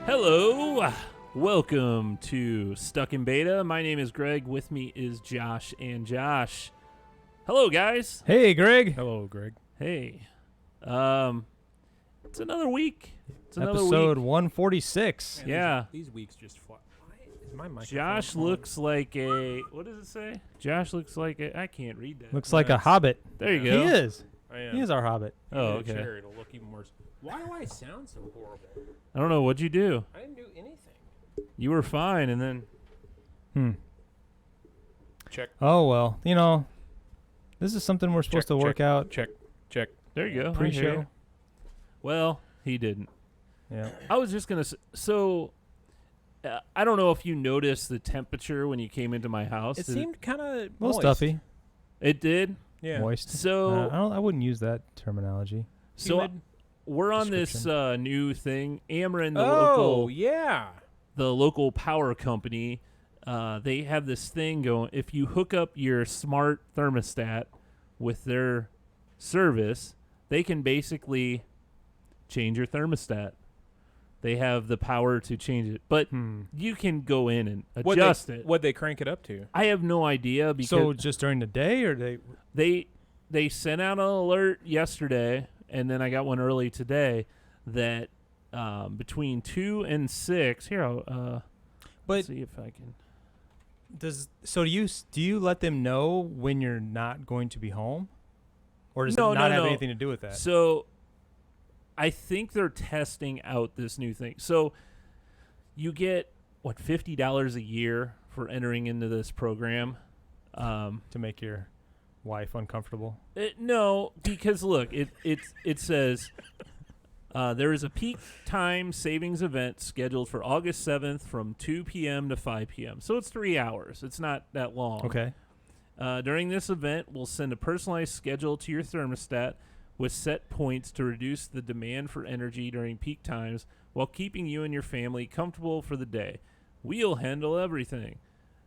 Hello, welcome to Stuck in Beta. My name is Greg. With me is Josh and Josh. Hello, guys. Hey, Greg. Hello, Greg. Hey, it's another week. It's another Episode week. 146. Man, Yeah. These weeks just fly. Why is my microphone Josh on? looks like a. What does it say? Josh looks like a. I can't read that. Looks like a Nice. hobbit. There you He go. is. I am. He is our hobbit. Oh, Get a okay. chair, it'll look even worse. Why do I sound so horrible? I don't know. What'd you do? I didn't do anything. You were fine, and then. Check. Oh, well, this is something we're supposed to work out Check. There you go. I hear pre-show. you. Well, he didn't. Yeah. I was just going to. I don't know if you noticed the temperature when you came into my house. It Did seemed kind of A little stuffy. It did? Yeah. Moist. So, I wouldn't use that terminology. Humid. we're on this new thing. Ameren, Oh, yeah. the local power company, they have this thing going. If you hook up your smart thermostat with their service, they can basically change your thermostat. They have the power to change it, but you can go in and adjust it. What'd they crank it up to? I have no idea because So just during the day, or they sent out an alert yesterday, and then I got one early today that between 2 and 6. Here, I'll But see if I can. do you let them know when you're not going to be home, or does No, it not no, have no. anything to do with that? So I think they're testing out this new thing. So you get $50 a year for entering into this program. To make your wife uncomfortable. No, because look, it says there is a peak time savings event scheduled for August 7th from 2 p.m. to 5 p.m. So it's 3 hours. It's not that long. Okay. During this event, we'll send a personalized schedule to your thermostat with set points to reduce the demand for energy during peak times while keeping you and your family comfortable for the day. We'll handle everything.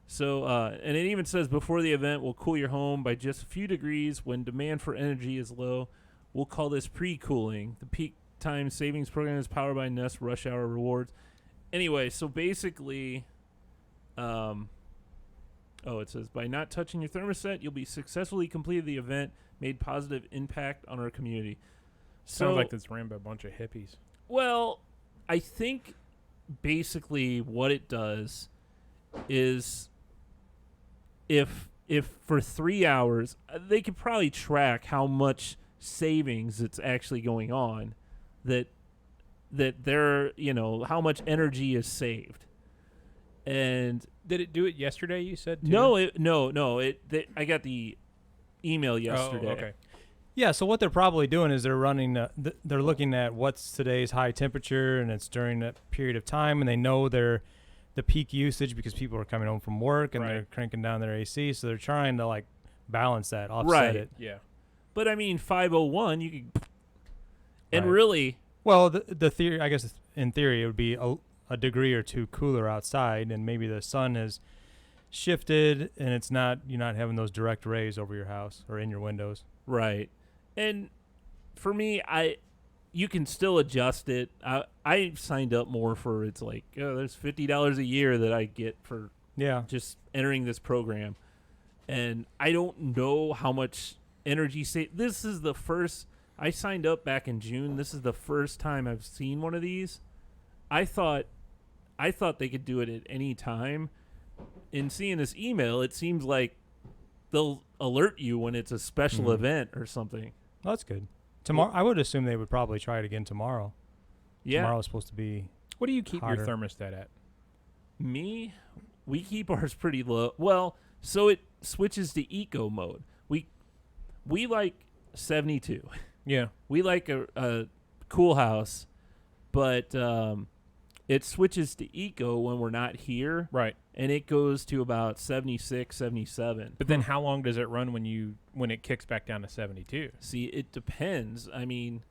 So, and it even says before the event, we'll cool your home by just a few degrees when demand for energy is low. We'll call this pre-cooling. The peak time savings program is powered by Nest Rush Hour Rewards. Anyway, so basically, it says, by not touching your thermostat, you'll be successfully completed the event, made positive impact on our community. Sounds like this ran by a bunch of hippies. Well, I think basically what it does is if for 3 hours, they could probably track how much savings it's actually going on, that they're, how much energy is saved. And Did it do it yesterday, you said? Too? no. I got the email yesterday. Oh, okay. Yeah, so what they're probably doing is they're running, they're looking at what's today's high temperature, and it's during that period of time, and they know the peak usage because people are coming home from work and they're cranking down their AC, so they're trying to balance that, offset it. Yeah. But I mean, 501, you could, and Right. really, Well, the theory, I guess in theory, it would be a degree or two cooler outside, and maybe the sun has shifted, and you're not having those direct rays over your house or in your windows. right. And for me, you can still adjust it. I signed up more for, it's like, there's $50 a year that I get for just entering this program. And I don't know how much energy this is the first, I signed up back in June. This is the first time I've seen one of these. I thought they could do it at any time. In seeing this email, it seems like they'll alert you when it's a special event or something. Well, that's good. Tomorrow, I would assume they would probably try it again tomorrow. Yeah. Tomorrow's supposed to be What do you keep hotter. your thermostat at? Me, we keep ours pretty low. Well, so it switches to eco mode. We like 72. Yeah. We like a cool house, but it switches to eco when we're not here. Right. And it goes to about 76, 77. But then how long does it run when it kicks back down to 72? See, it depends. I mean,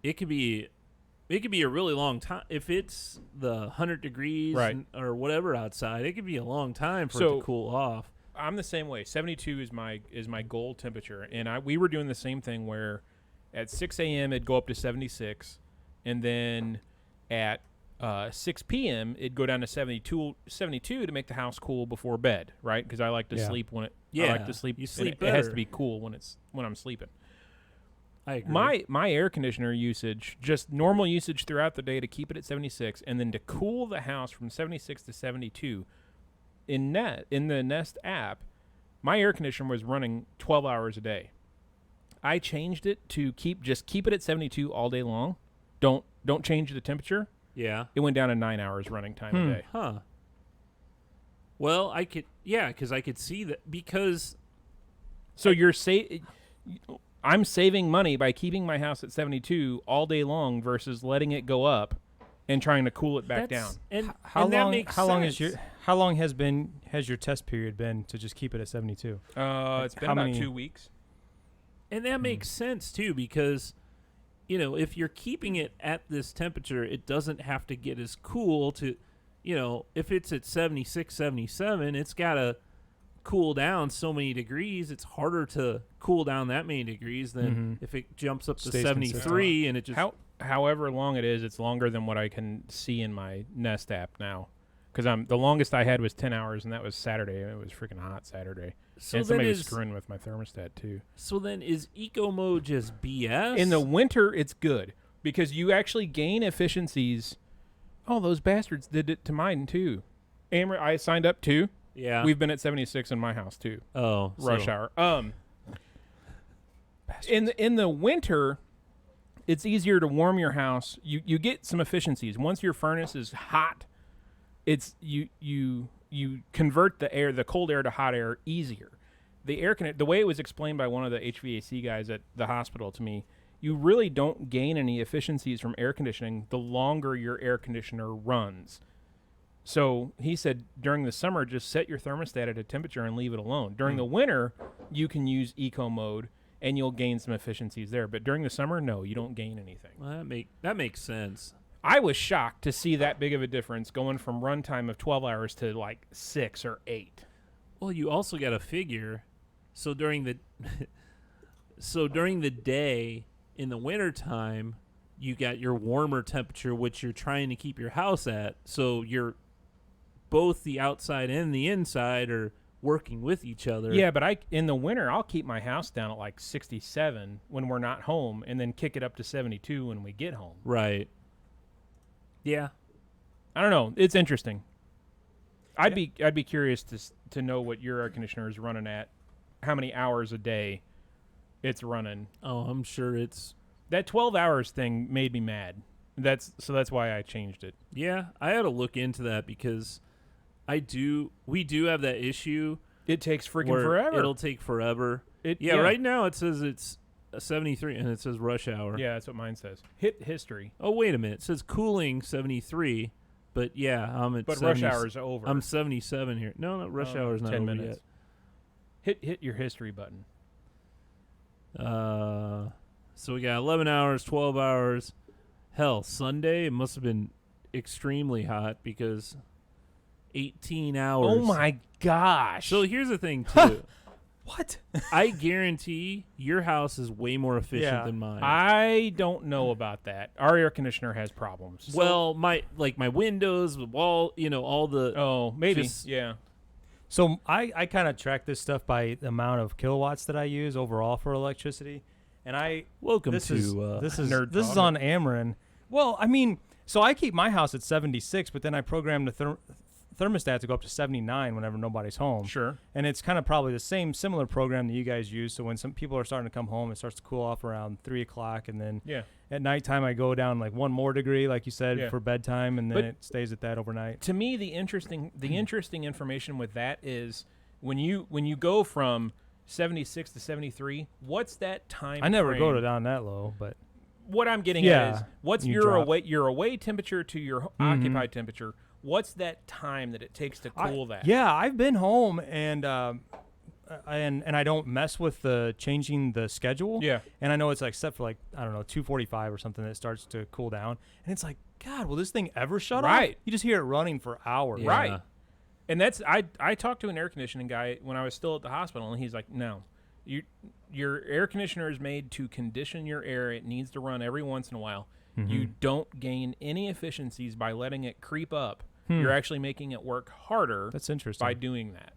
it could be a really long time. If it's the 100 degrees or whatever outside, it could be a long time for it to cool off. I'm the same way. 72 is my goal temperature, and we were doing the same thing where at 6 a.m. it'd go up to 76, and then at 6 p.m., it'd go down to 72 to make the house cool before bed, right? Because I like to sleep when it. I like to sleep. You sleep it better. has to be cool when I'm sleeping. I agree. My air conditioner usage, just normal usage throughout the day to keep it at 76, and then to cool the house from 76 to 72. In the Nest app, my air conditioner was running 12 hours a day. I changed it to keep it at 72 all day long. Don't change the temperature. Yeah. It went down to 9 hours running time a day. Huh. Well, because I could see that because. So I'm saving money by keeping my house at 72 all day long versus letting it go up and trying to cool it back down. And how that long? makes How long sense. how long has your test period been to just keep it at 72? It's been about 2 weeks. And that makes sense too because, if you're keeping it at this temperature, it doesn't have to get as cool to, if it's at 76, 77, it's got to cool down so many degrees. It's harder to cool down that many degrees than if it jumps up to Stays 73 and it just. However long it is, it's longer than what I can see in my Nest app now. Because the longest I had was 10 hours, and that was Saturday. It was freaking hot Saturday. So and then somebody was screwing with my thermostat, too. So then is eco mode just BS? In the winter, it's good because you actually gain efficiencies. Oh, those bastards did it to mine, too. I signed up, too. Yeah. We've been at 76 in my house, too. Oh. Rush hour. In the winter, it's easier to warm your house. You get some efficiencies. Once your furnace is hot, it's you convert the cold air to hot air easier. The way it was explained by one of the HVAC guys at the hospital to me, you really don't gain any efficiencies from air conditioning the longer your air conditioner runs. So he said during the summer, just set your thermostat at a temperature and leave it alone. During the winter, you can use eco mode and you'll gain some efficiencies there. But during the summer, no, you don't gain anything. Well, that makes sense. I was shocked to see that big of a difference going from runtime of 12 hours to like 6 or 8. Well, you also got to figure, so during the day in the wintertime, you got your warmer temperature, which you're trying to keep your house at. So you're both the outside and the inside are working with each other. Yeah, but in the winter, I'll keep my house down at like 67 when we're not home and then kick it up to 72 when we get home. Right. Yeah. I don't know. It's interesting. I'd be curious to know what your air conditioner is running at, how many hours a day it's running. Oh, I'm sure it's that 12 hours thing made me mad. That's why I changed it. Yeah, I had to look into that because we do have that issue. It takes freaking forever. It'll take forever. Right now it says it's 73 and it says rush hour. Yeah, that's what mine says. Hit history. Oh, wait a minute. It says cooling 73, but yeah, I'm at But 70, rush hour's over. I'm 77 here. No, rush hour's not 10 over minutes. Hit your history button. So we got 11 hours, 12 hours. Hell, Sunday, it must have been extremely hot because 18 hours. Oh, my gosh. So here's the thing, too. What? I guarantee your house is way more efficient than mine. I don't know about that. Our air conditioner has problems. Well, my windows, the wall, all the... Oh, maybe. Yeah. So I kind of track this stuff by the amount of kilowatts that I use overall for electricity. And this is on Ameren. Well, I mean, so I keep my house at 76, but then I program the thermostat to go up to 79 whenever nobody's home. Sure. And it's kind of probably the similar program that you guys use. So when some people are starting to come home, it starts to cool off around 3 o'clock. And then at nighttime, I go down like one more degree, like you said, for bedtime. And then it stays at that overnight. To me, the interesting information with that is when you go from 76 to 73, what's that time I never frame? go down that low, but what I'm getting at is what's your drop. away temperature to your occupied temperature. What's that time that it takes to cool that? Yeah, I've been home and I don't mess with the changing the schedule. Yeah. And I know it's like set for like, I don't know, 2:45 or something that it starts to cool down. And it's like, God, will this thing ever shut off? Right. You just hear it running for hours. Yeah. Right. And that's I talked to an air conditioning guy when I was still at the hospital, and he's like, no, Your air conditioner is made to condition your air. It needs to run every once in a while. Mm-hmm. You don't gain any efficiencies by letting it creep up. You're actually making it work harder. That's interesting. By doing that.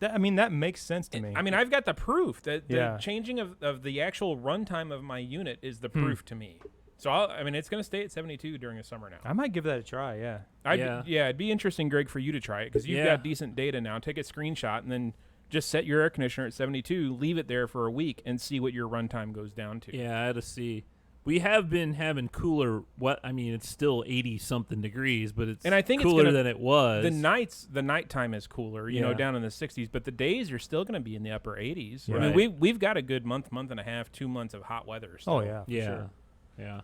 That makes sense to me. I mean, I've got the proof that the changing of the actual runtime of my unit is the proof to me. So it's going to stay at 72 during the summer now. I might give that a try. Yeah. It'd be interesting, Greg, for you to try it because you've got decent data now. Take a screenshot and then just set your air conditioner at 72, leave it there for a week, and see what your runtime goes down to. Yeah, I had to see. We have been having cooler. It's still 80-something degrees, but it's cooler than it was. The nighttime is cooler, down in the 60s, but the days are still going to be in the upper 80s. Right. I mean, we've got a good month and a half, 2 months of hot weather. Still. Oh yeah, sure. Yeah.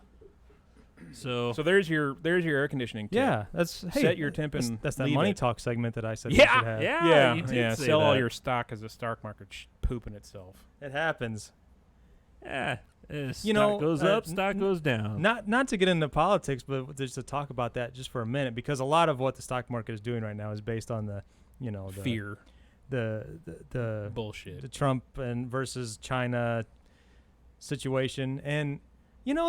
So there's your air conditioning tip. Yeah, set your temp and that's that money talk segment that I said. Yeah. You did say sell all that. your stock as the stock market pooping itself. It happens. Yeah. Stock goes up, stock goes down. Not to get into politics, but just to talk about that just for a minute, because a lot of what the stock market is doing right now is based on the fear, the bullshit, the Trump and versus China situation, and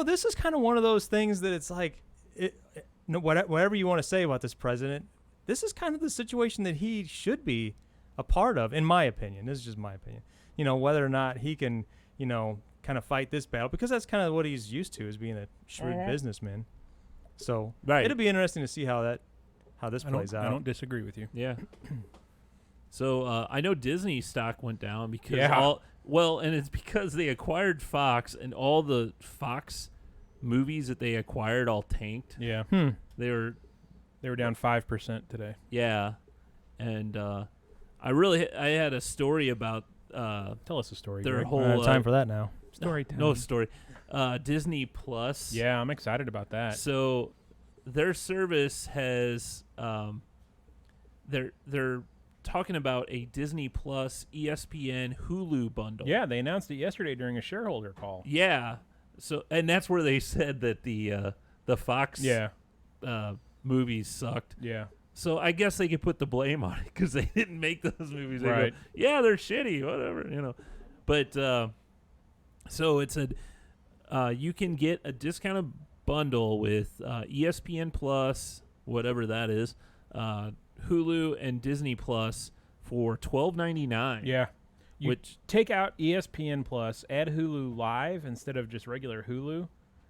this is kind of one of those things that it's like, whatever you want to say about this president, this is kind of the situation that he should be a part of, in my opinion. This is just my opinion. Whether or not he can, kind of fight this battle, because that's kind of what he's used to, is being a shrewd businessman. So it'll be interesting to see how this plays out. I don't disagree with you. Yeah. So I know Disney stock went down because and it's because they acquired Fox, and all the Fox movies that they acquired all tanked. Yeah. They were down 5% today. Yeah. And I had a story about tell us a story. Their Greg. whole time for that now. Story time. No story. Disney Plus. Yeah, I'm excited about that. So their service has they're talking about a Disney Plus, ESPN, Hulu bundle. Yeah, they announced it yesterday during a shareholder call. Yeah. So, and that's where they said that the Fox movies sucked. Yeah. So I guess they could put the blame on it because they didn't make those movies. They right. Go, yeah, they're shitty, whatever, But so it said you can get a discounted bundle with ESPN Plus, whatever that is, Hulu and Disney Plus for $12.99. Yeah. Which take out ESPN Plus, add Hulu Live instead of just regular Hulu,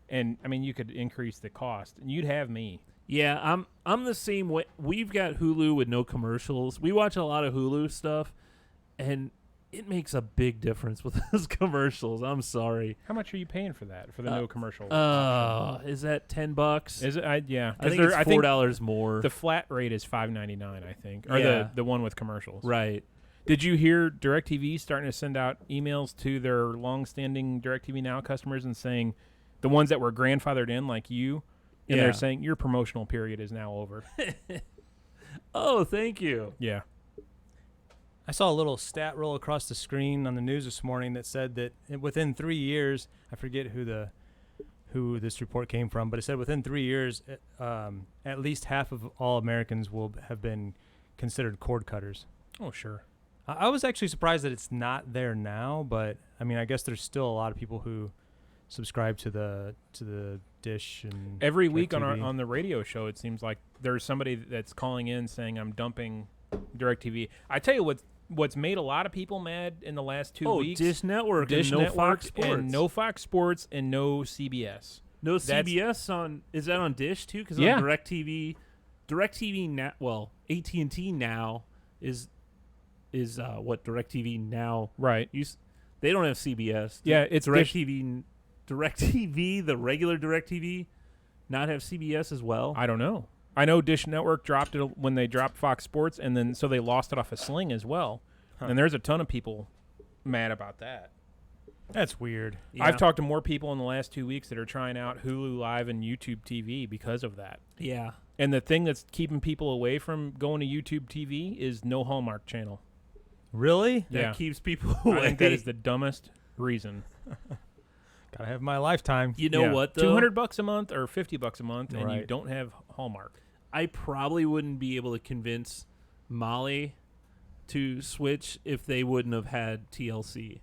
and you could increase the cost, and you'd have me. Yeah, I'm the same way. We've got Hulu with no commercials. We watch a lot of Hulu stuff, and it makes a big difference with those commercials. I'm sorry. How much are you paying for that, for the no commercial? Is that $10? Is it? Yeah. I think it's $4 more. The flat rate is $5.99, I think, or the one with commercials. Right. Did you hear DirecTV starting to send out emails to their long-standing DirecTV Now customers and saying the ones that were grandfathered in, like you, and they're saying your promotional period is now over? Oh, thank you. Yeah. I saw a little stat roll across the screen on the news this morning that said that within 3 years, I forget who this report came from, but it said within 3 years, at least half of all Americans will have been considered cord cutters. Oh, sure. I was actually surprised that it's not there now, but I guess there's still a lot of people who subscribe to the dish and every week on the radio show. It seems like there's somebody that's calling in saying I'm dumping DirecTV. I tell you what's made a lot of people mad in the last 2 weeks. Dish Network, and no Fox Sports, and no Fox Sports, and no CBS. No CBS on? Is that on Dish too? Because on DirecTV now, AT&T now is what DirecTV now. Right. They don't have CBS. It's DirecTV. DirecTV, the regular DirecTV, not have CBS as well. I don't know. I know Dish Network dropped it when they dropped Fox Sports, and then so they lost it off of Sling as well. Huh. And there's a ton of people mad about that. That's weird. Yeah. I've talked to more people in the last 2 weeks that are trying out Hulu Live and YouTube TV because of that. Yeah. And the thing that's keeping people away from going to YouTube TV is no Hallmark channel. Really? That keeps people away. I think that is the dumbest reason. Gotta have my lifetime. You know what, though? $200 a month or $50 a month, and you don't have Hallmark. I probably wouldn't be able to convince Molly to switch if they wouldn't have had TLC.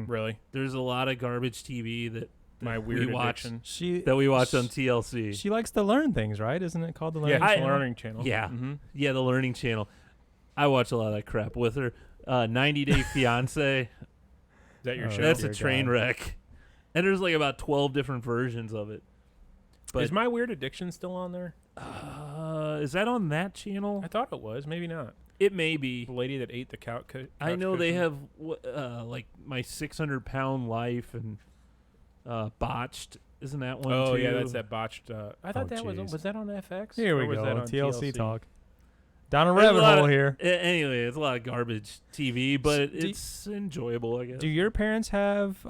Really? There's a lot of garbage TV that My weird we watch addiction. that we watch on TLC. She likes to learn things, right? Isn't it called the Learning Yeah, Channel? Learning Channel. Yeah. Mm-hmm. Yeah, the Learning Channel. I watch a lot of that crap with her. 90 Day Fiance. Is that your Oh, show? That's a dear train God. wreck. And there's like about 12 different versions of it. But Is My Weird Addiction still on there? is that on that channel? I thought it was. Maybe not. It may be. The lady that ate the couch. I know they have like My 600-Pound Life and Botched. Isn't that one Oh too? yeah, that's that botched. I thought that jeez. was that on FX? Here we Or was go. that on TLC talk. Down a There's rabbit lot hole of- here. Anyway, it's a lot of garbage TV, but Do- it's enjoyable, I guess. Do your parents have?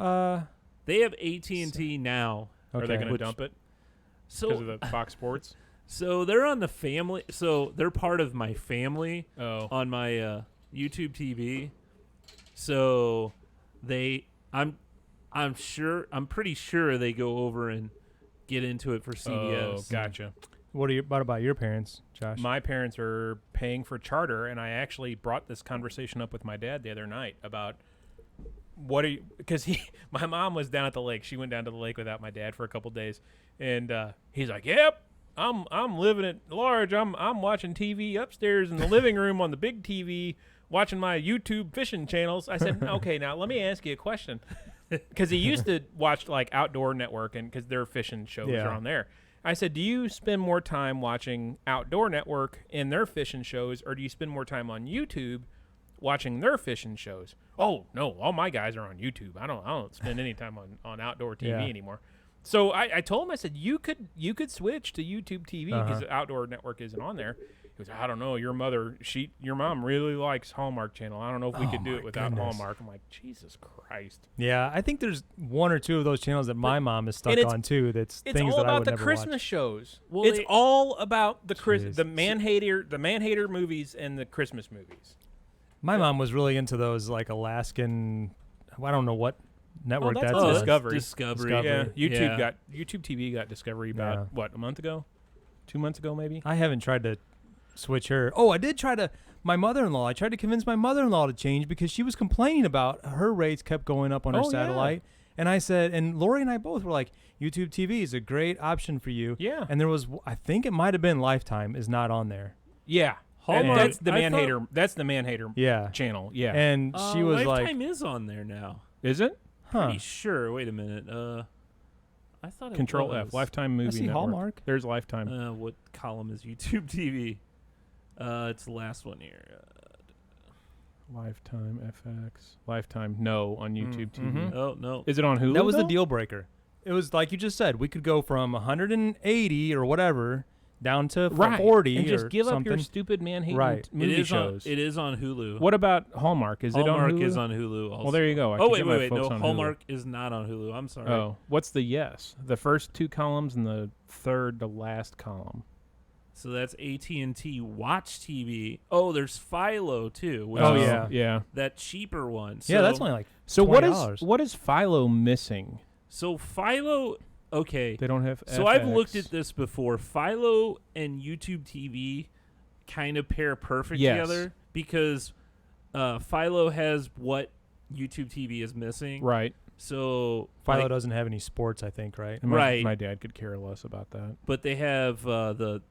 They have AT&T now. Are they going to Which- dump it So because of the Fox Sports? So they're on the family. So they're part of my family Oh, on my YouTube TV. So I'm pretty sure they go over and get into it for CBS. Oh, gotcha. What about your parents, Josh? My parents are paying for Charter, and I actually brought this conversation up with my dad the other night about what are you, because my mom was down at the lake. She went down to the lake without my dad for a couple days, and he's like, "Yep, I'm living it large. I'm watching TV upstairs in the living room on the big TV, watching my YouTube fishing channels." I said, "Okay, now let me ask you a question," because he used to watch like Outdoor Network, and because their fishing shows Yeah. are on there. I said, do you spend more time watching Outdoor Network and their fishing shows, or do you spend more time on YouTube watching their fishing shows? Oh no, all my guys are on YouTube. I don't spend any time on outdoor TV Yeah. anymore. So I told him, I said, you could switch to YouTube TV because the Outdoor Network isn't on there. He goes, I don't know. Your mom really likes Hallmark Channel. I don't know if we could do it without goodness. Hallmark. I'm like, Jesus Christ. Yeah, I think there's one or two of those channels that my mom is stuck and it's- on too. That's It's things all that I about would the never Christmas watch. shows. Well, It's they- all about the Jeez. the man-hater movies and the Christmas movies. My mom was really into those like Alaskan. I don't know what network that's that's on on. Discovery. Discovery. Discovery. Yeah, Yeah. YouTube TV got Discovery about Yeah. what, a month ago, 2 months ago maybe. I haven't tried to switch her. Oh, I did try to. My mother-in-law. I tried to convince my mother-in-law to change because she was complaining about her rates kept going up on her Oh, yeah. satellite. And I said, and Lori and I both were like, YouTube TV is a great option for you. Yeah, And there was, I think it might have been Lifetime is not on there. yeah. Hallmark- That's the I man-hater. That's the man-hater Yeah. channel. Yeah. And she was like, Lifetime is on there now. Is it huh. Pretty sure. Wait a minute. I thought it Control was. F? Lifetime Movie I see Network. Hallmark. There's Lifetime. What column is YouTube TV? It's the last one here. Lifetime FX. Lifetime. No, on YouTube TV. mhm. Oh no. Is it on Hulu? That was the though? deal breaker. It was like you just said, we could go from 180 or whatever down to Right. 40 and just or give something. up your stupid man-hating Right. movie it is shows. On, it is on Hulu. What about Hallmark? Is Hallmark it on Hulu? is on Hulu also. Well, there you go. I Oh can wait, get my wait, wait. folks No, on Hulu. Hallmark is not on Hulu. I'm sorry. Oh, what's the yes? The first two columns and the third to last column. So that's AT&T Watch TV. Oh, there's Philo too. Which Oh, is yeah. yeah. that cheaper one. Yeah, So- that's only like So $20. what is Philo missing? So Philo. Okay. They don't have. So I've looked FX. at this before. Philo and YouTube TV kind of pair perfect Yes. together because Philo has what YouTube TV is missing. Right. So Philo like, doesn't have any sports, I think, right? And Right. My dad could care less about that. but they have the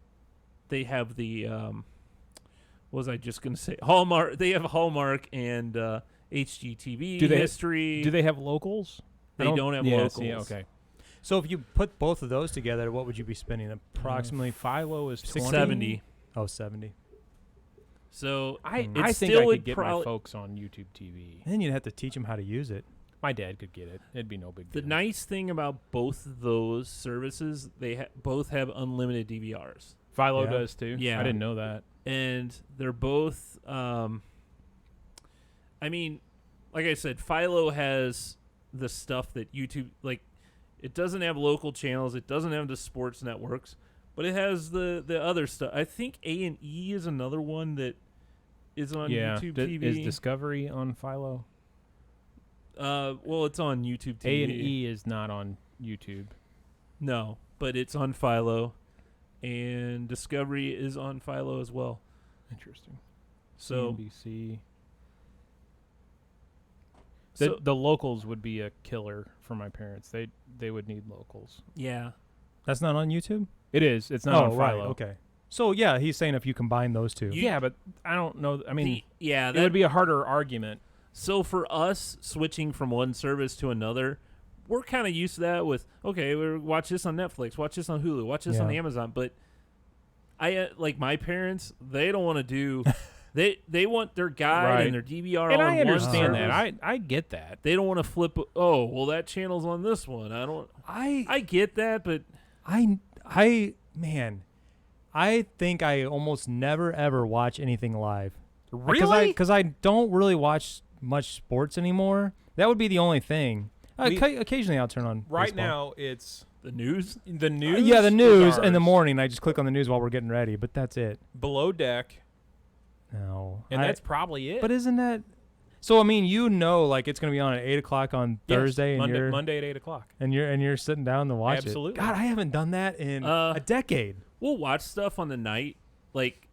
what was I just gonna say? Hallmark. They have Hallmark and HGTV Do they- history. Do they have locals? They don't have yeah, locals. see, okay. So if you put both of those together, what would you be spending? Approximately Philo is 20. 70. 70. So I It think still I would could get my probably- folks on YouTube TV. And then you'd have to teach them how to use it. My dad could get it. It'd be no big the deal. nice thing about both of those services, they both have unlimited DVRs. Philo Yeah. does too. Yeah. I didn't know that. And they're both I mean, like I said, Philo has the stuff that YouTube, like, it doesn't have local channels, it doesn't have the sports networks, but it has the other stuff. I think A&E is another one that is on YouTube TV. Is Discovery on Philo? Well, it's on YouTube TV. A&E is not on YouTube. No, but it's on Philo, and Discovery is on Philo as well. Interesting. So NBC. The locals would be a killer for my parents. They would need locals. Yeah. That's not on YouTube? It is. It's not on right. Philo. Okay. So, yeah, he's saying if you combine those two. Yeah, but I don't know. I mean, it would be a harder argument. So for us, switching from one service to another, we're kind of used to that with, okay, we watch this on Netflix, watch this on Hulu, watch this on Amazon. But like my parents, they don't want to do... They want their guide and their DVR and on I understand one that. I get that. They don't want to flip. Oh, well, that channel's on this one. I get that, but I think I almost never ever watch anything live. Really? Because I don't really watch much sports anymore. That would be the only thing. Occasionally I'll turn on right baseball. now. It's the news. The news. Yeah, the news in the morning. I just click on the news while we're getting ready, but that's it. Below Deck. No, and that's probably it. But isn't that? So I mean, like it's gonna be on at 8:00 on Thursday, and Monday at 8:00, and you're sitting down to watch Absolutely. it. God, I haven't done that in a decade. We'll watch stuff on the night, like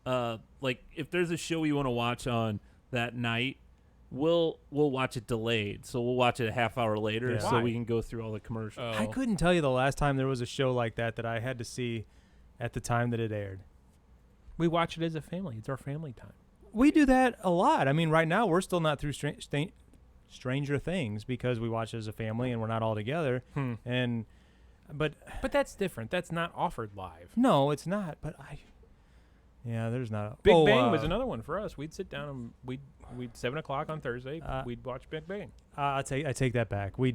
if there's a show we want to watch on that night, we'll watch it delayed. So we'll watch it a half hour later, so we can go through all the commercials. I couldn't tell you the last time there was a show like that I had to see at the time that it aired. We watch it as a family. It's our family time. We do that a lot. I mean, right now we're still not through Stranger Things because we watch it as a family and we're not all together. But that's different. That's not offered live. No, it's not. But there's not. A, Big Bang was another one for us. We'd sit down and we'd 7:00 on Thursday. We'd watch Big Bang. I take that back. We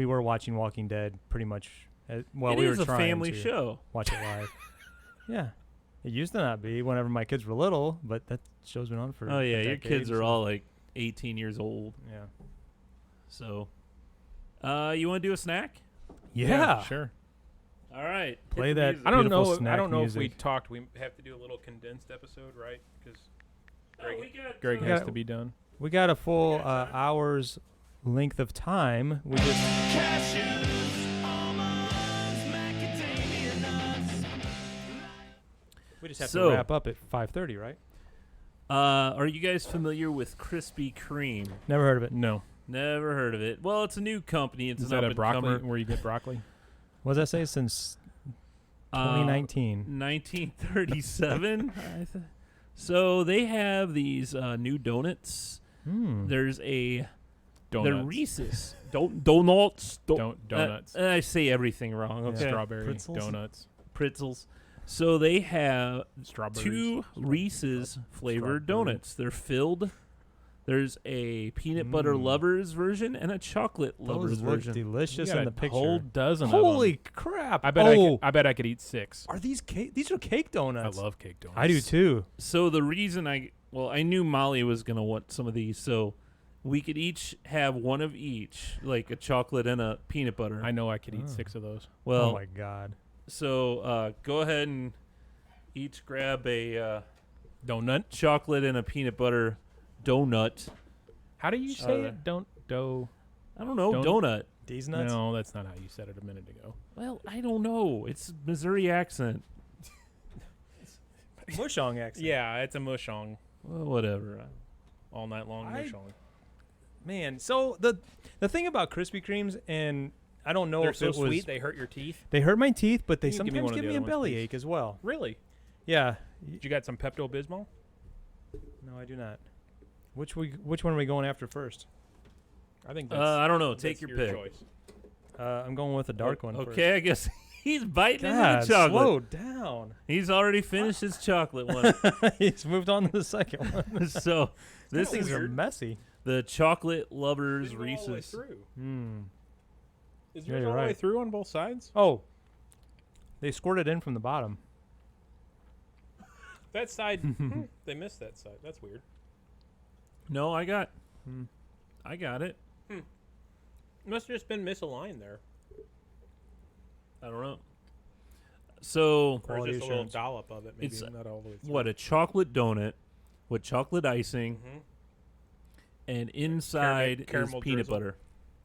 were watching Walking Dead pretty much. It we is were a trying family to show. Watch it live. Yeah. It used to not be whenever my kids were little, but that show's been on for. Oh yeah, your kids are all like 18 years old. Yeah. So, you want to do a snack? Yeah, sure. All right. Play that. I don't know. Snack I don't know music. if we talked. We have to do a little condensed episode, right? Because Greg has to be done. We got a full hour's length of time. We just. We just have to wrap up at 5:30, right? Are you guys familiar with Krispy Kreme? Never heard of it. No. Never heard of it. Well, it's a new company. It's Is an that a broccoli? up-and-comer. Where you get broccoli? What does that say? Since 2019. 1937. So they have these new donuts. There's a Donuts. They're Reese's. Donuts. Donuts. I say everything wrong. Okay. Strawberry Pretzels? Donuts. Pretzels. So they have Strawberries. 2 Reese's flavored donuts. They're filled. There's a peanut butter lovers version and a chocolate lovers Those look version. delicious You got in the a picture. whole dozen Holy of them. crap! I bet I could eat 6. Are these cake? These are cake donuts. I love cake donuts. I do too. So the reason I knew Molly was going to want some of these, so we could each have one of each, like a chocolate and a peanut butter. I know I could eat 6 of those. Well, oh my god. So go ahead and each grab a Donut. chocolate and a peanut butter donut. How do you say it? I don't know. Don't- Donut. These nuts. No, that's not how you said it a minute ago. Well, I don't know. It's Missouri accent. Mushong accent. Yeah, it's a mushong. Well, whatever. All night long mushong. Man, so the thing about Krispy Kremes, and I don't know They're if so it was sweet, they hurt your teeth. they hurt my teeth, but they You can give me sometimes one of give the me a other ones, bellyache please. as well. Really? Yeah. You got some Pepto-Bismol? No, I do not. Which one are we going after first? I think that's I don't know. that's Take your pick. choice. I'm going with the dark one first. Okay, I guess he's biting God, into the chocolate. slow down. He's already finished his chocolate one. He's moved on to the second one. So this These is are messy. the chocolate lovers These are all the way Reese's. through. Is Yeah, yours you're all the way right. through on both sides? Oh, they squirted in from the bottom. That side, they missed that side. That's weird. No, I got it. Must have just been misaligned there. I don't know. So Or Quality just a little assurance. dollop of it. Maybe It's, not all the way through. what, a chocolate donut with chocolate icing, and inside caramel is peanut drizzle. butter.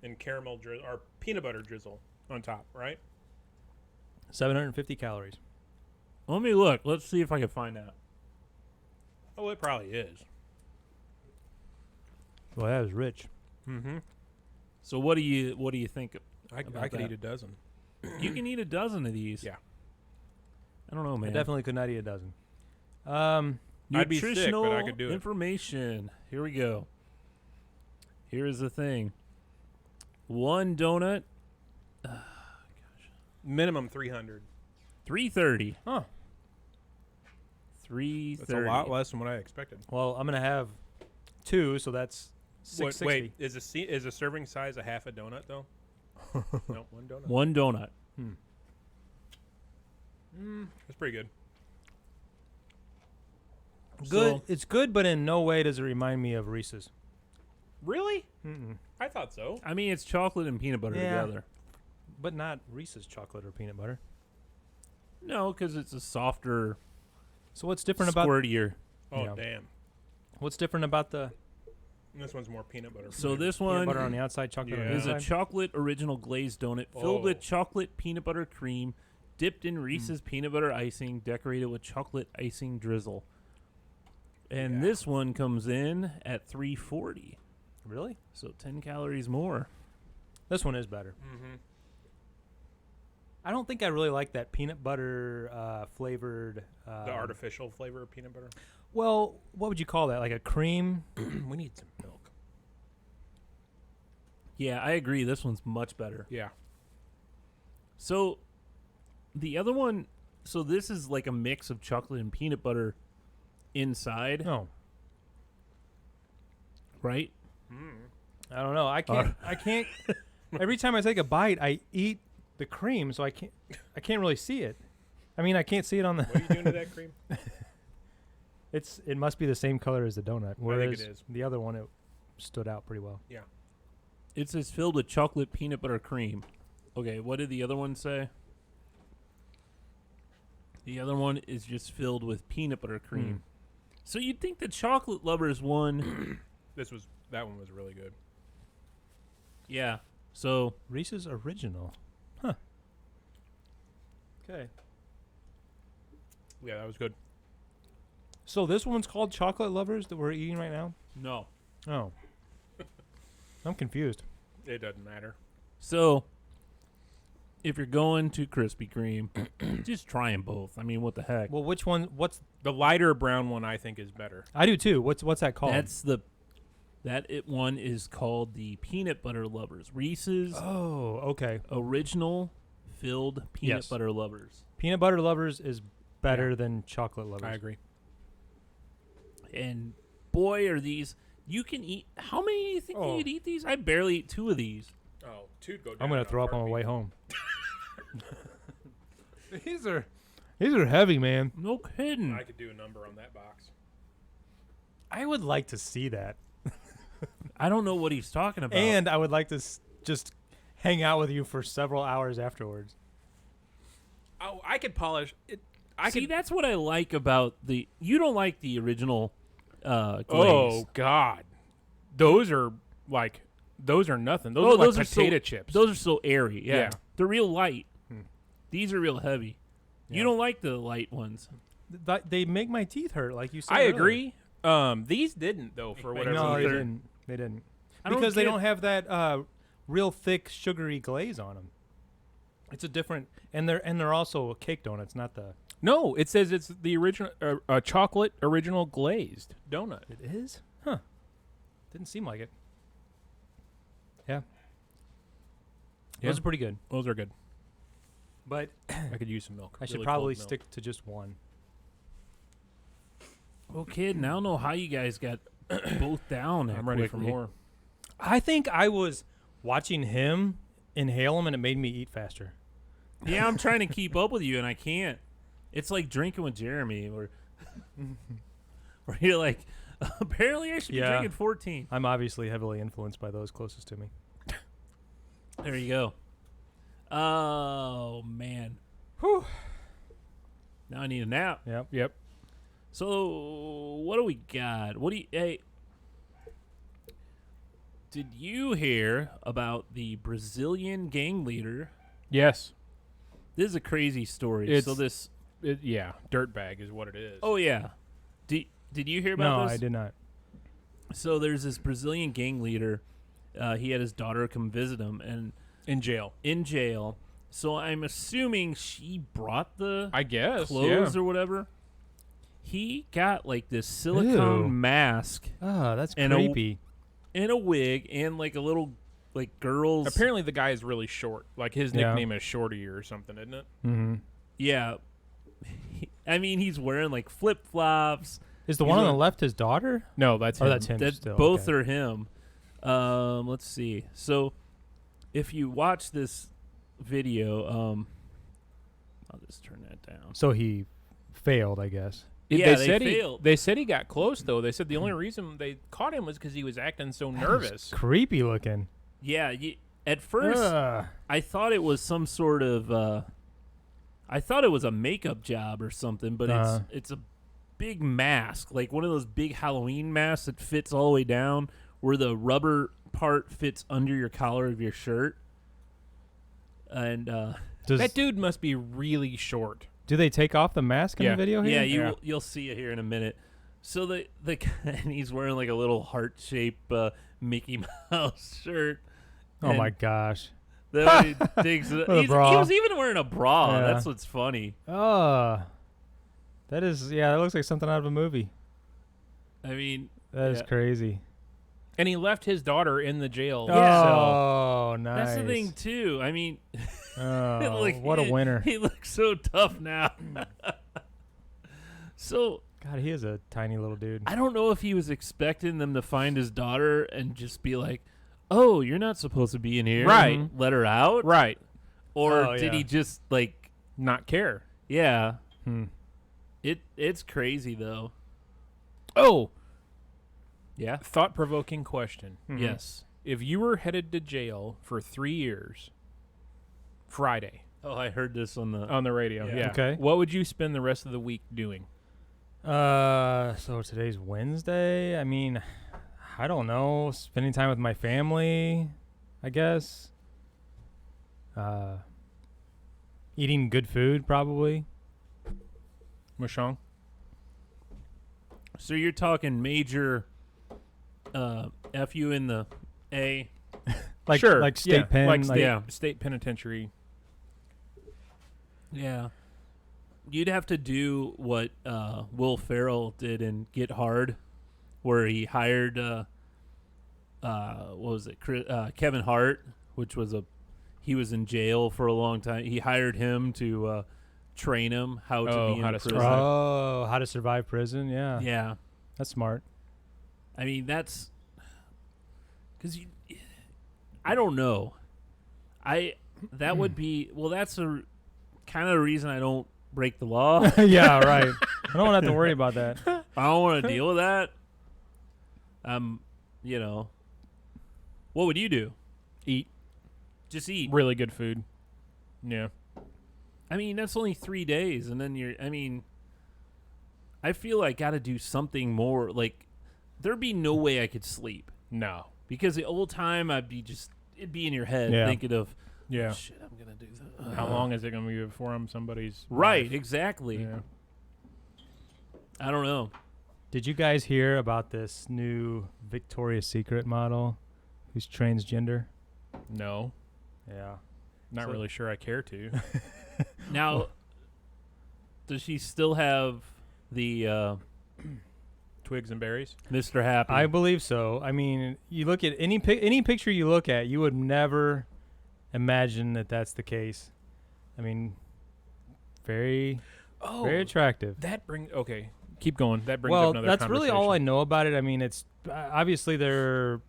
And caramel drizzle, or peanut butter drizzle on top, right? 750 calories. Let me look. Let's see if I can find out. Oh, it probably is. Well, that was rich. Mm-hmm. So what do you think? I could eat a dozen. You can eat a dozen of these. Yeah. I don't know, man. I definitely could not eat a dozen. I'd be sick, Nutritional but I could do it. information. Here we go. Here is the thing. One donut, Minimum 300. $3.30. Huh. $3.30. That's a lot less than what I expected. Well, I'm gonna have 2, so that's $6.60. Wait, is a serving size a half a donut though? No, one donut. One donut. That's pretty good. Good. So- It's good, but in no way does it remind me of Reese's. Really? Mm-mm. I thought so. I mean, it's chocolate and peanut butter Yeah. together. But not Reese's chocolate or peanut butter. No, because it's a softer, So what's different about squirtier. Oh Yeah. damn! what's different about the This one's more peanut butter. So this peanut one butter on the outside, chocolate on the Yeah. is a inside? chocolate original glazed donut filled with Oh. chocolate peanut butter cream, dipped in Reese's peanut butter icing, decorated with chocolate icing drizzle. And Yeah. this one comes in at $3.40, Really? so 10 calories more. This one is better. Mm-hmm. I don't think I really like that peanut butter flavored. The artificial flavor of peanut butter. Well, what would you call that? Like a cream? We need some milk. Yeah, I agree. This one's much better. Yeah. So the other one, so this is like a mix of chocolate and peanut butter inside, No, right? I don't know. I can't. I can't. Every time I take a bite, I eat the cream, so I can't. I can't really see it. I mean, I can't see it on the. What are you doing to that cream? It must be the same color as the donut. Whereas it is. the other one, it stood out pretty well. Yeah. It says filled with chocolate peanut butter cream. Okay, what did the other one say? The other one is just filled with peanut butter cream. So you'd think the chocolate lovers one, That one was really good. yeah. So Reese's original. Huh. Okay. Yeah, that was good. So this one's called Chocolate Lovers that we're eating right now? no. Oh. I'm confused. It doesn't matter. So if you're going to Krispy Kreme, just try them both. I mean, what the heck? Well, which one? What's The lighter brown one I think is better. I do too. What's that called? One is called the peanut butter lovers. Reese's Oh, okay. original filled peanut Yes. butter lovers. Peanut Butter Lovers is better than Chocolate Lovers. I agree. And boy, are these, you can eat, how many do you think Oh. you'd eat these? I barely eat 2 of these. Oh, two'd go down. I'm gonna in a throw up on my way heartbeat. home. These are heavy, man. No kidding. I could do a number on that box. I would like to see that, I don't know what he's talking about. and I would like to just hang out with you for several hours afterwards. Oh, I could polish it. See, that's what I like about you don't like the original glaze. Oh God, those are nothing. Those are like potato chips. Those are so airy. Yeah. Yeah. They're real light. These are real heavy. Yeah. You don't like the light ones. They make my teeth hurt, like you said. I earlier. agree. These didn't though for whatever No, they reason. didn't. They didn't. I don't Because they get- don't have that real thick sugary glaze on them. It's a different, and they're also cake donuts, not the. No, it says it's the original chocolate original glazed donut. It is? Huh. Didn't seem like it. Yeah. Yeah. Those are pretty good. Those are good. But I could use some milk. I should Really probably cold milk. stick to just one. Oh, kid, now I don't know how you guys got both down. that I'm ready quickly. for more. I think I was watching him inhale them, and it made me eat faster. Yeah, I'm trying to keep up with you, and I can't. It's like drinking with Jeremy, where you're like, apparently I should be Yeah. drinking 14. I'm obviously heavily influenced by those closest to me. There you go. Oh, man. Whew. Now I need a nap. Yep. So, what do we got? Hey, did you hear about the Brazilian gang leader? Yes. This is a crazy story. Yeah, dirtbag is what it is. Oh yeah. Did you hear about No, this? I did not. So there's this Brazilian gang leader, he had his daughter come visit him and in jail. So I'm assuming she brought the I guess clothes or whatever. He got like this silicone mask. Oh, that's and creepy. And a wig and like a little like girl's. Apparently the guy is really short. Like his nickname is Shorty or something, isn't it? Mm-hmm. Yeah. I mean, he's wearing like flip flops. Is the one on the left his daughter? No, that's him. Oh, that's him. Both are him. Let's see. So, if you watch this video, I'll just turn that down. So he failed, I guess. Yeah, they failed. They said he got close though. They said the only reason they caught him was because he was acting so nervous. Creepy looking. Yeah. At first, I thought it was some sort of. I thought it was a makeup job or something, but it's a big mask, like one of those big Halloween masks that fits all the way down, where the rubber part fits under your collar of your shirt. And that dude must be really short. Do they take off the mask in the video here? Yeah, you'll see it here in a minute. So the guy, and he's wearing like a little heart shaped Mickey Mouse shirt. Oh my gosh. Then he digs it. He was even wearing a bra. Yeah. That's what's funny. That looks like something out of a movie. I mean, that is crazy. And he left his daughter in the jail. Oh, nice. That's the thing too. I mean, what a winner. He looks so tough now. So, God, he is a tiny little dude. I don't know if he was expecting them to find his daughter and just be like, "Oh, you're not supposed to be in here." Right. Let her out. Right. Or did he just like not care? Yeah. It's crazy though. Oh. Yeah. Thought-provoking question. Mm-hmm. Yes. If you were headed to jail for 3 years, Friday. Oh, I heard this on the radio. Yeah. Okay. What would you spend the rest of the week doing? So today's Wednesday. I mean, I don't know. Spending time with my family, I guess. Eating good food, probably. Mushong? So you're talking major FU in the A? Like state pen? Like state penitentiary. Yeah. You'd have to do what Will Ferrell did in Get Hard, where he hired Kevin Hart, which was he was in jail for a long time. He hired him to train him how to be in prison. How to survive prison? Yeah. Yeah. That's smart. I mean, that's because I don't know. That would be that's a kind of reason I don't break the law. Yeah, right. I don't want to have to worry about that. I don't want to deal with that. What would you do? Eat. Just eat. Really good food. Yeah. I mean, that's only 3 days, and then I feel like I got to do something more. Like, there'd be no way I could sleep. No. Because the whole time it'd be in your head thinking of, oh, shit, I'm going to do that. How long is it going to be before I'm somebody's Right, wife? exactly. Yeah. I don't know. Did you guys hear about this new Victoria's Secret model who's transgender? No. Yeah. Not really sure I care to. Now, does she still have the Twigs and berries? Mr. Happy? I believe so. I mean, you look at any picture you look at, you would never imagine that that's the case. I mean, very attractive. Okay, keep going. That brings up another that's really all I conversation. know about it. I mean, it's obviously they're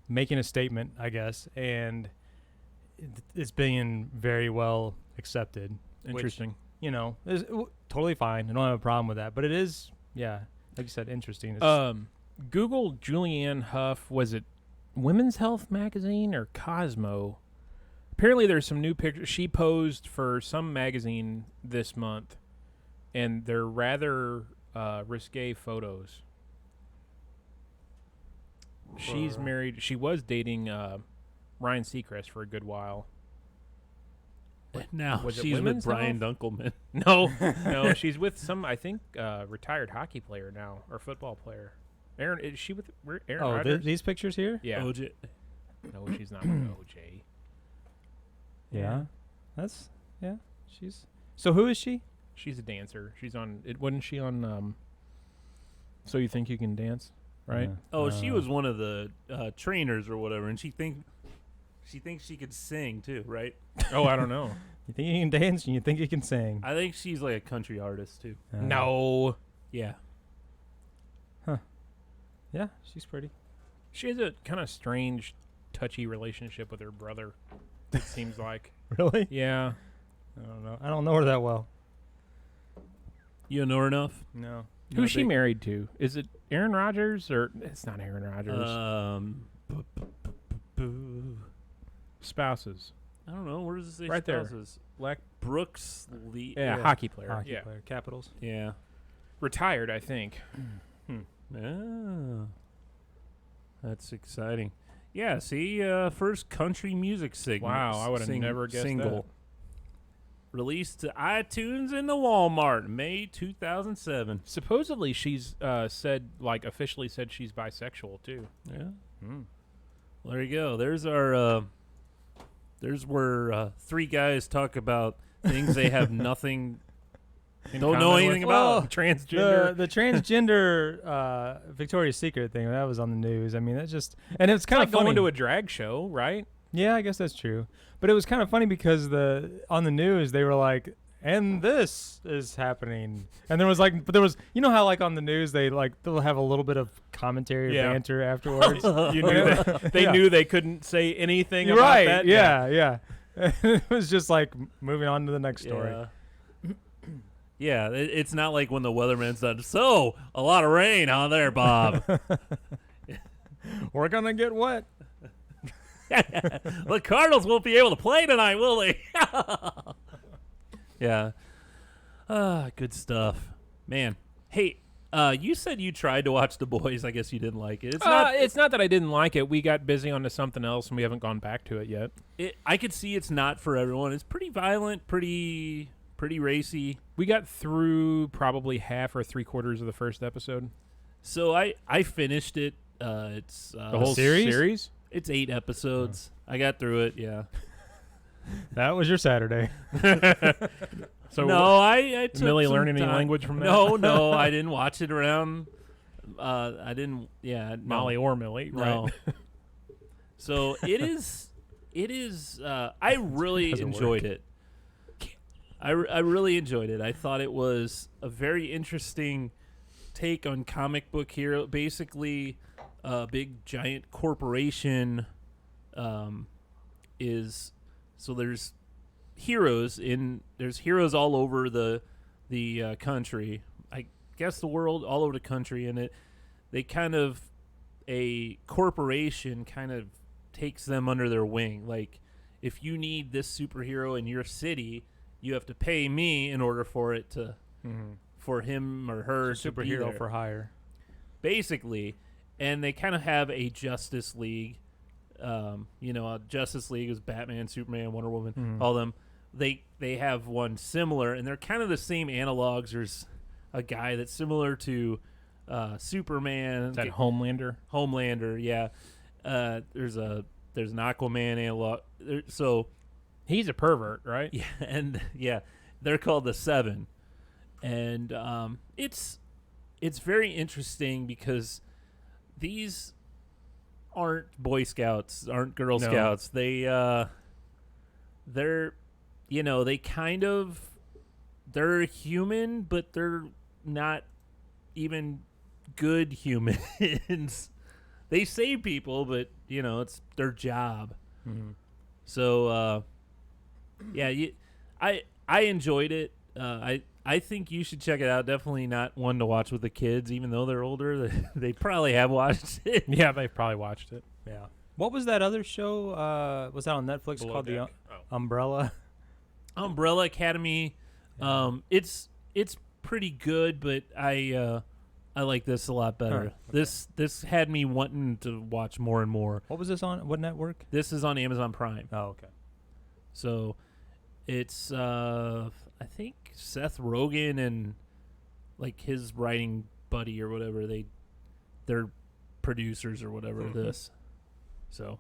making a statement, I guess, and it's being very well accepted. Interesting. Which, is totally fine. I don't have a problem with that. But it is, like you said, interesting. Google Julianne Hough. Was it Women's Health magazine or Cosmo? Apparently, there's some new pictures. She posed for some magazine this month, and they're rather risque photos. She's married. She was dating Ryan Seacrest for a good while. Now Was it she's with Women's Brian Health? Dunkelman. No, she's with some, I think, retired hockey player now or football player. Aaron, is she with Aaron Rodgers? These pictures here? Yeah. OJ. No, she's not an OJ. Yeah. She's. So who is she? She's a dancer. She's on. Wasn't she on? So You Think You Can Dance, right? Yeah. Oh, she was one of the trainers or whatever, and she thinks she could sing too, right? Oh, I don't know. You think you can dance and you think you can sing. I think she's like a country artist too. No. Yeah. Yeah, she's pretty. She has a kind of strange, touchy relationship with her brother. It seems like. Really? Yeah. I don't know. I don't know her that well. You know her enough? No. Who's she married to? Is it Aaron Rodgers or it's not Aaron Rodgers? Spouses. I don't know. Where does it say Right there. spouses? Brooks Lee. Yeah, hockey player. Hockey player. Capitals. Yeah. Retired, I think. Oh. That's exciting. Yeah, see, first country music single. Wow, I would have never guessed single. that. Released to iTunes and the Walmart, May 2007. Supposedly, she's officially said she's bisexual too. Yeah. Well, there you go. There's our. There's where three guys talk about things they have nothing. Don't know anything about. Transgender. The transgender Victoria's Secret thing that was on the news. I mean, that's just and it's kind of funny. Going to a drag show, right? Yeah, I guess that's true. But it was kind of funny because on the news they were like, and this is happening, and there was you know how like on the news they'll have a little bit of commentary or banter afterwards. You knew they knew they couldn't say anything about right? that. Yeah. It was just like moving on to the next story. Yeah, it's not like when the weatherman's done. So a lot of rain on there, Bob. We're gonna get wet. The Cardinals won't be able to play tonight, will they? Yeah. Good stuff. Man. Hey, you said you tried to watch The Boys. I guess you didn't like it. It's not that I didn't like it. We got busy onto something else, and we haven't gone back to it yet. I could see it's not for everyone. It's pretty violent, pretty racy. We got through probably half or 3/4 of the first episode. So I finished it. It's The whole series? It's 8 episodes. I got through it, yeah. That was your Saturday. So no, I took Millie some learn any time. language from that? No, I didn't watch it around. I didn't. Yeah, Molly or Millie, no. right? So it is. I really enjoyed it. I really enjoyed it. I thought it was a very interesting take on comic book hero. Basically, a big giant corporation is. So there's heroes there's heroes all over the country. I guess the world, all over the country, and they kind of a corporation kind of takes them under their wing. Like, if you need this superhero in your city, you have to pay me in order for it to for him or her to be Superhero there, for hire. basically. And they kind of have a Justice League. A Justice League is Batman, Superman, Wonder Woman, all them. They have one similar, and they're kind of the same analogs. There's a guy that's similar to Superman. Is that Homelander? Homelander, yeah. There's an Aquaman analog. So he's a pervert, right? yeah, and yeah, they're called the Seven, and it's very interesting because these aren't Boy Scouts, aren't Girl Scouts. They're they're human, but they're not even good humans. They save people, but it's their job. So I enjoyed it. I think you should check it out. Definitely not one to watch with the kids, even though they're older. They probably have watched it. Yeah, they've probably watched it. Yeah. What was that other show? Was that on Netflix Below called Deck. Umbrella? Umbrella Academy. Yeah. It's pretty good, but I like this a lot better. Huh, okay. This had me wanting to watch more and more. What was this on? What network? This is on Amazon Prime. Oh, okay. So it's I think Seth Rogen and like his writing buddy or whatever, they're producers or whatever of this. So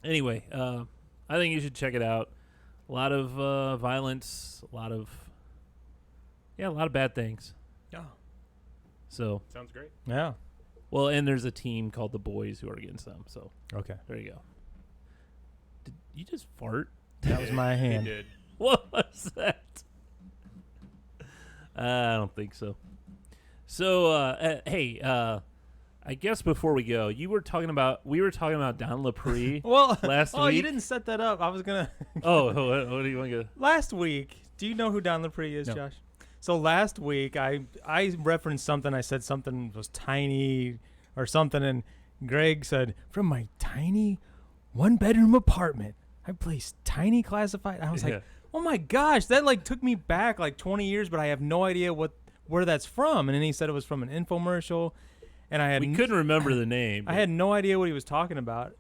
Anyway, I think you should check it out. A lot of violence, a lot of bad things. Yeah. So Sounds great. Yeah. well, and there's a team called the Boys who are against them. So Okay. there you go. Did you just fart? That was my hand. He did. What was that? I don't think so. So, hey, I guess before we go, we were talking about Don Lapre Well, last week. you didn't set that up. I was gonna. Oh, what do you want to go? Last week, do you know who Don Lapre is, No. Josh? So last week, I referenced something. I said something was tiny or something, and Greg said, "From my tiny one-bedroom apartment, I placed tiny classified." I was like, "Oh my gosh, that like took me back like 20 years, but I have no idea where that's from." And then he said it was from an infomercial, and we couldn't remember the name. I had no idea what he was talking about.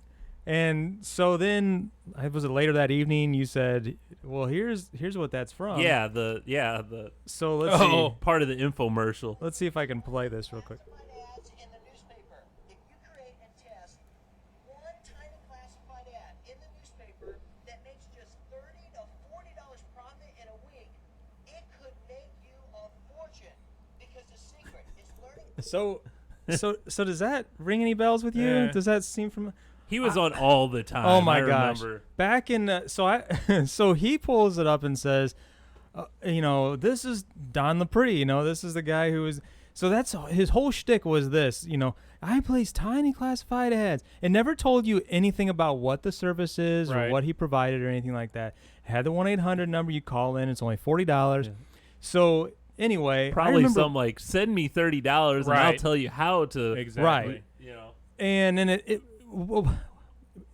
And so then, was it later that evening? You said, "Well, here's what that's from." Yeah, the So let's see. part of the infomercial. Let's see if I can play this real quick. Ads in the newspaper. If you create and test one tiny classified ad in the newspaper that makes just $30 to $40 profit in a week, it could make you a fortune. Because the secret is learning. So does that ring any bells with you? Yeah. Does that seem from? He was on all the time. Oh my I gosh! remember. Back in so he pulls it up and says, this is Don Lapre. This is the guy who was. So that's his whole shtick was this. I place tiny classified ads. It never told you anything about what the service is or what he provided or anything like that. It had the 1-800 number you call in. It's only $40. Yeah. So anyway, probably some like send me $30 and I'll tell you how to right. And then well,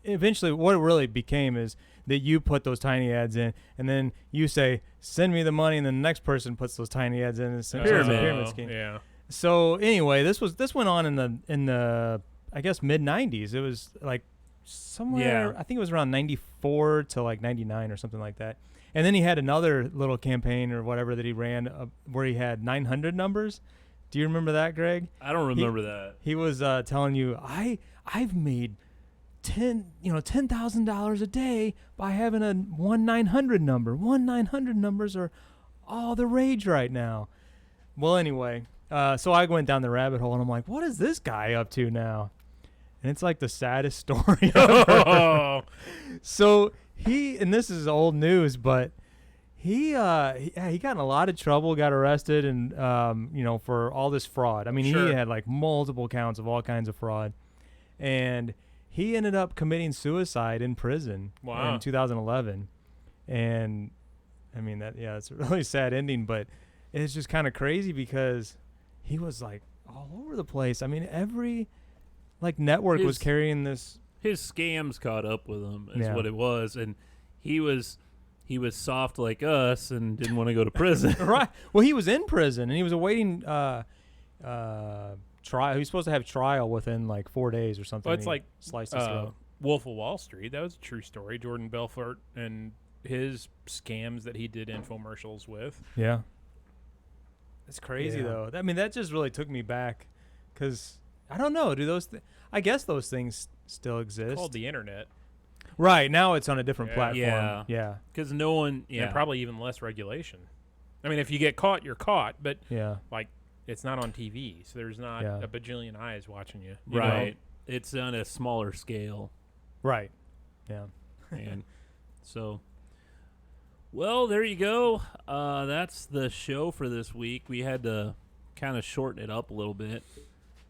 eventually what it really became is that you put those tiny ads in, and then you say, "Send me the money," and then the next person puts those tiny ads in. And it's a pyramid scheme. Yeah. So anyway, this went on in the I guess mid-90s. It was like somewhere I think it was around 94 to like 99 or something like that. And then he had another little campaign or whatever that he ran where he had 900 numbers. Do you remember that, Greg? I don't remember that. He was telling you, I've made $10,000 a day by having a 1-900 number. 1-900 numbers are all the rage right now. Well, anyway, so I went down the rabbit hole and I'm like, what is this guy up to now? And it's like the saddest story ever. So and this is old news, but he got in a lot of trouble, got arrested, and for all this fraud. I mean, he had like multiple counts of all kinds of fraud, and he ended up committing suicide in prison in 2011. And I mean it's a really sad ending, but it's just kind of crazy because he was like all over the place. I mean, every like network was carrying this. His scams caught up with him is what it was, and he was soft like us and didn't want to go to prison. Right. Well, he was in prison and he was awaiting trial. He was supposed to have trial within like 4 days or something. Well, it's like sliced his throat. Wolf of Wall Street. That was a true story. Jordan Belfort and his scams that he did infomercials with. Yeah. It's crazy though. I mean, that just really took me back because I don't know. Do those? I guess those things still exist. It's called the internet. Right, now it's on a different platform. Yeah. Because no one. Yeah. And probably even less regulation. I mean, if you get caught, you're caught. But like, it's not on TV, so there's not a bajillion eyes watching you. Right. Know? It's on a smaller scale. Right. Yeah. And so, well, there you go. That's the show for this week. We had to kind of shorten it up a little bit.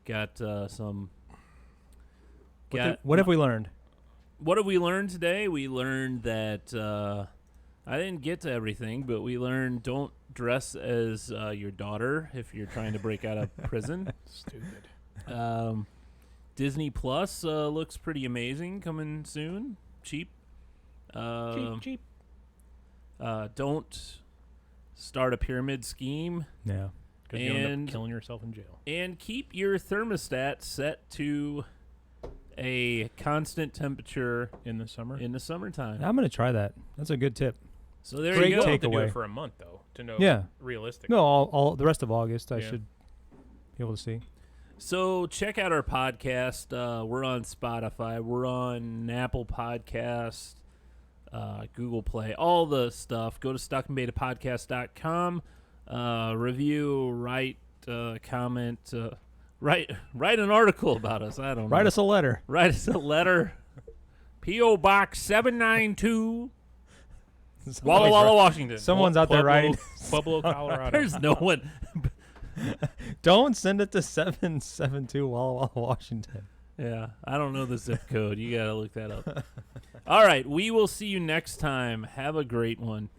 Got some. What have we learned? What have we learned today? We learned that I didn't get to everything, but we learned don't dress as your daughter if you're trying to break out of prison. Stupid. Disney Plus looks pretty amazing, coming soon. Cheap. Cheap. Don't start a pyramid scheme. Yeah. Because you end up killing yourself in jail. And keep your thermostat set to a constant temperature in the summer. In the summertime. I'm going to try that. That's a good tip. So there Great you go. You have to do it for a month, though, to know realistically. No, all the rest of August I should be able to see. So check out our podcast. We're on Spotify. We're on Apple Podcasts, Google Play, all the stuff. Go to stockandbetapodcast.com. Review, write, comment, write an article about us. I don't know. Write us a letter. Write us a letter. P.O. Box 792, Walla Walla, Washington. Someone's out there writing. Pueblo, Colorado. There's no one. Don't send it to 772 Walla Walla, Washington. Yeah, I don't know the zip code. You got to look that up. All right, we will see you next time. Have a great one.